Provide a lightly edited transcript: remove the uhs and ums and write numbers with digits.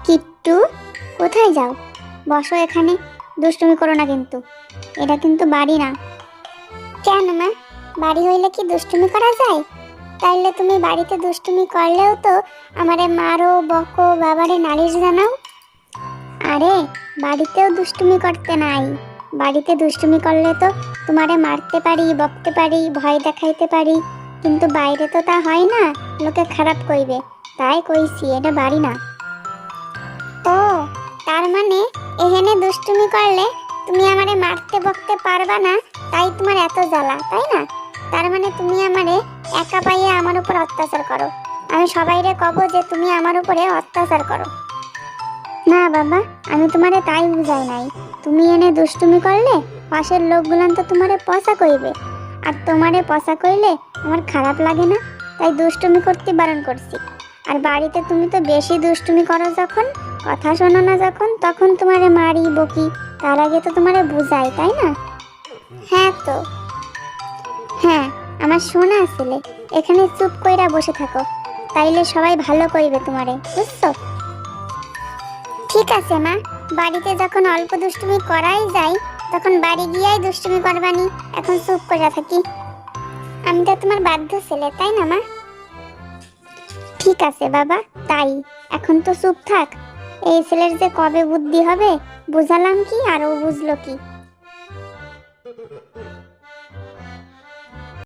কিট্টু, কোথায় যাও? বসো এখানে, দুষ্টুমি করো না কিন্তু। এটা কিন্তু বাড়ি না। কেন মা, বাড়ি হইলে কি দুষ্টুমি করা যায়? তাইলে তুমি বাড়িতে দুষ্টুমি করলেও তো আমারে মারো, বকো, বাবারে নালিশ জানাও। আরে, বাড়িতেও দুষ্টুমি করতে নাই। বাড়িতে দুষ্টুমি করলে তো তোমারে মারতে পারি, বকতে পারি, ভয় দেখাইতে পারি, কিন্তু বাইরে তো তা হয় না, লোকে খারাপ কইবে। তাই কইছি এটা বাড়ি না। ও, তার মানে এখানে দুষ্টুমি করলে তুমি আমারে মারতে বকতে পারবা না, তাই তোমার এত জ্বালা, তাই না? তার মানে তুমি আমারে একা পাইয়ে আমার উপর অত্যাচার করো। আমি সবাইরে কব যে তুমি আমার উপরে অত্যাচার করো। না বাবা, আমি তোমারে তাই বুঝাই নাই। তুমি এনে দুষ্টুমি করলে পাশের লোকগুলান তো তোমারে পচা কইবে, আর তোমারে পচা কইলে আমার খারাপ লাগে না, তাই দুষ্টুমি করতে বারণ করছি। আর বাড়িতে তুমি তো বেশি দুষ্টুমি করো, যখন কথা শোনো না যখন, তখন তোমারে মারি বকি। তার আগে তো তোমারে বুঝাই, তাই না? হ্যাঁ তো, হ্যাঁ, আমার শোনা ছেলে, এখানে চুপ কইরা বসে থাকো, তাইলে সবাই ভালো কইবে তোমারে, বুঝছো? ঠিক আছে মা, বাড়িতে যখন অল্প দুষ্টুমি করাই যায়, তখন বাড়ি গিয়াই দুষ্টুমি করবানি। এখন চুপ করে থাকি। আমি তো তোমার বাধ্য ছেলে, তাই না মা? ঠিক আছে বাবা, তাই। এখন তো চুপ থাক। এই ছেলের যে কবে বুদ্ধি হবে, বুঝালাম কি আর ও বুঝলো কি।